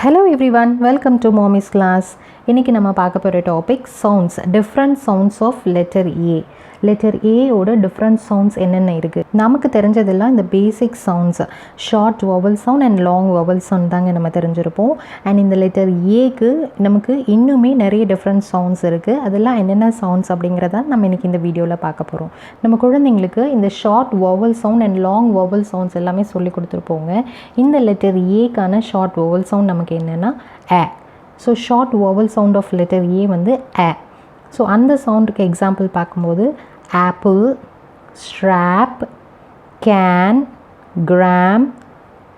Hello everyone, welcome to Mommy's class. இன்னைக்கு நம்ம பார்க்க போற topic sounds, different sounds of letter A. letter A ஓட different sounds என்னென்ன இருக்கு? நமக்கு தெரிஞ்சதெல்லாம் இந்த basic sounds, short vowel sound and long vowel sound தாங்க நம்ம தெரிஞ்சிருப்போம். and இந்த letter A க்கு நமக்கு இன்னுமே நிறைய different sounds இருக்கு. அதெல்லாம் என்னென்ன sounds அப்படிங்கறத நம்ம இன்னைக்கு இந்த வீடியோல பார்க்க போறோம். நம்ம குழந்தைகளுக்கு இந்த short vowel sound and long vowel sounds எல்லாமே சொல்லி கொடுத்திருப்போங்க. இந்த letter A க்கான short vowel sound நமக்கு என்னன்னா a. So short vowel sound of letter A வந்து a. So அந்த சவுண்டுக்கு எக்ஸாம்பிள் பார்க்கும்போது apple, strap, can, gram,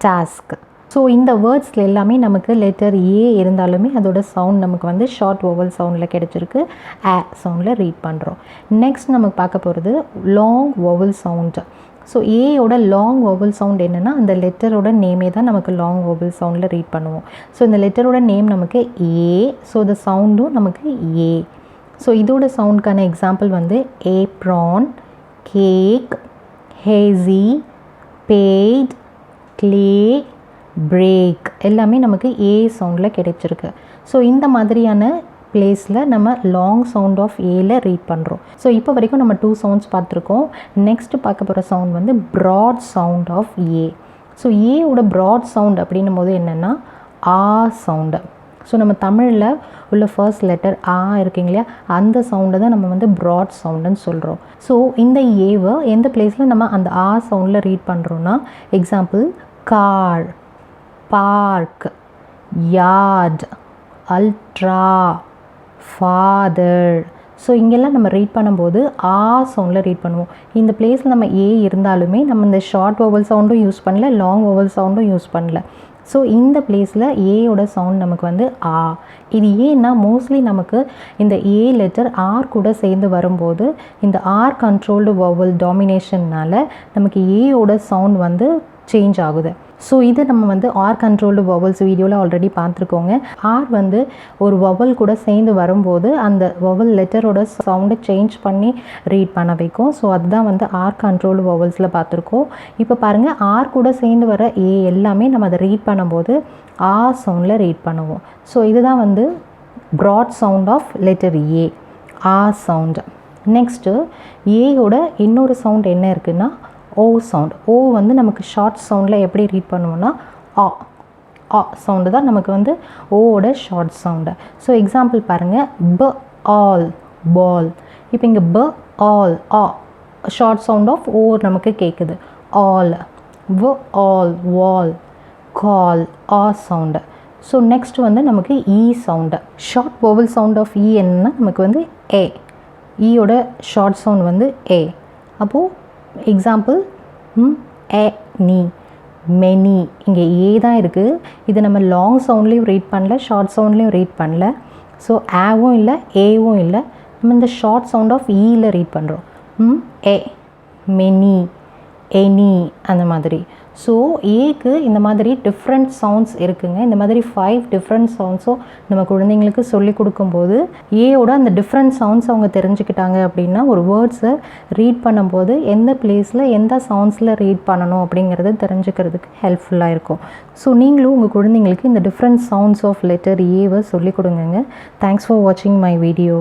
task. So இந்த வேர்ட்ஸில் எல்லாமே நமக்கு லெட்டர் ஏ இருந்தாலுமே அதோட சவுண்ட் நமக்கு வந்து ஷார்ட் வவல் சவுண்டில் கிடச்சிருக்கு a சவுண்டில் ரீட் பண்ணுறோம். நெக்ஸ்ட் நமக்கு பார்க்க போகிறது லாங் வவல் சவுண்டு. ஸோ ஏயோட லாங் வவல் சவுண்ட் என்னென்னா அந்த லெட்டரோட நேமே தான் நமக்கு லாங் வவல் சவுண்டில் ரீட் பண்ணுவோம். ஸோ இந்த லெட்டரோட நேம் நமக்கு ஏ. ஸோ இந்த சவுண்டும் நமக்கு ஏ. ஸோ இதோட சவுண்டுக்கான எக்ஸாம்பிள் வந்து apron, cake, ஹேசி, bad, clay, break எல்லாமே நமக்கு ஏ சவுண்டில் கிடைச்சிருக்கு. ஸோ இந்த மாதிரியான பிளேஸில் நம்ம லாங் சவுண்ட் ஆஃப் ஏல ரீட் பண்ணுறோம். ஸோ இப்போ வரைக்கும் நம்ம 2 சவுண்ட்ஸ் பார்த்துருக்கோம். நெக்ஸ்ட்டு பார்க்க போகிற சவுண்ட் வந்து broad sound of A. So ஏவோட ப்ராட் சவுண்ட் அப்படின்னும் போது என்னென்னா ஆ சவுண்டு. ஸோ நம்ம தமிழில் உள்ள ஃபர்ஸ்ட் லெட்டர் ஆ இருக்குங்க இல்லையா, அந்த சவுண்டை தான் நம்ம வந்து ப்ராட் சவுண்டுன்னு சொல்கிறோம். ஸோ இந்த ஏவை எந்த பிளேஸில் நம்ம அந்த ஆ சவுண்டில் ரீட் பண்ணுறோன்னா example car, park, yard, ultra, father. So இங்கெல்லாம் நம்ம ரீட் பண்ணும்போது ஆ சவுண்டில் ரீட் பண்ணுவோம். இந்த பிளேஸில் நம்ம ஏ இருந்தாலுமே நம்ம இந்த ஷார்ட் வவல் சவுண்டும் யூஸ் பண்ணல, லாங் வவல் சவுண்டும் யூஸ் பண்ணல. ஸோ இந்த பிளேஸில் ஏயோட சவுண்ட் நமக்கு வந்து ஆ. இது ஏன்னா மோஸ்ட்லி நமக்கு இந்த ஏ லெட்டர் ஆர் கூட சேர்ந்து வரும்போது இந்த ஆர் கண்ட்ரோல்டு வவல் டாமினேஷன்னால் நமக்கு ஏயோட சவுண்ட் வந்து சேஞ்ச் ஆகுது. ஸோ இது நம்ம வந்து ஆர் கண்ட்ரோல்டு வவல்ஸ் வீடியோவில் ஆல்ரெடி பார்த்துருக்கோங்க. ஆர் வந்து ஒரு வவல் கூட சேர்ந்து வரும்போது அந்த வவல் லெட்டரோட சவுண்டை சேஞ்ச் பண்ணி ரீட் பண்ண வைக்கும். ஸோ அதுதான் வந்து ஆர் கண்ட்ரோல்டு வவல்ஸில் பார்த்துருக்கோம். இப்போ பாருங்கள், ஆர் கூட சேர்ந்து வர ஏ எல்லாமே நம்ம அதை ரீட் பண்ணும்போது ஆ சவுண்டில் ரீட் பண்ணுவோம். ஸோ இதுதான் வந்து broad sound of letter A, ஆ சவுண்டு. நெக்ஸ்ட்டு ஏயோட இன்னொரு சவுண்ட் என்ன இருக்குன்னா ஓ சவுண்ட். ஓ வந்து நமக்கு ஷார்ட் சவுண்டில் எப்படி ரீட் பண்ணுவோன்னா ஆ. ஆ சவுண்டு தான் நமக்கு வந்து ஓவோட ஷார்ட் சவுண்டு. ஸோ எக்ஸாம்பிள் பாருங்கள், ப ஆல், பால். இப்போ இங்கே ப ஆல், ஆ ஷார்ட் சவுண்ட் ஆஃப் ஓ நமக்கு கேட்குது. ஆல், வ ஆல், வால், கால், ஆ சவுண்டு. ஸோ நெக்ஸ்ட் வந்து நமக்கு இ sound. Short vowel sound of இ என்னன்னா நமக்கு வந்து ஏ. ஈயோட ஷார்ட் சவுண்ட் வந்து ஏ. அப்போது எக்ஸாம்பிள் ஏ நீ, மெனி. இங்கே ஏ தான் இருக்குது. இது நம்ம லாங் சவுண்ட்லேயும் ரீட் பண்ணல, ஷார்ட் சவுண்ட்லேயும் ரீட் பண்ணல. ஸோ ஏவும் இல்லை, ஏவும் இல்லை. நம்ம இந்த ஷார்ட் சவுண்ட் ஆஃப் ஈயில் ரீட் பண்ணுறோம். ஏ, மெனி, எனி அந்த மாதிரி. ஸோ ஏக்கு இந்த மாதிரி டிஃப்ரெண்ட் சவுண்ட்ஸ் இருக்குங்க. இந்த மாதிரி 5 டிஃப்ரெண்ட் சவுண்ட்ஸும் நம்ம குழந்தைங்களுக்கு சொல்லி கொடுக்கும்போது ஏயோட அந்த டிஃப்ரெண்ட் சவுண்ட்ஸ் அவங்க தெரிஞ்சுக்கிட்டாங்க அப்படின்னா ஒரு வேர்ட்ஸை ரீட் பண்ணும்போது எந்த பிளேஸில் எந்த சவுண்ட்ஸில் ரீட் பண்ணணும் அப்படிங்கிறத தெரிஞ்சுக்கிறதுக்கு ஹெல்ப்ஃபுல்லாக இருக்கும். ஸோ நீங்களும் உங்கள் குழந்தைங்களுக்கு இந்த டிஃப்ரெண்ட் சவுண்ட்ஸ் ஆஃப் லெட்டர் ஏவை சொல்லிக் கொடுங்க. தேங்க்ஸ் ஃபார் வாட்சிங் மை வீடியோ.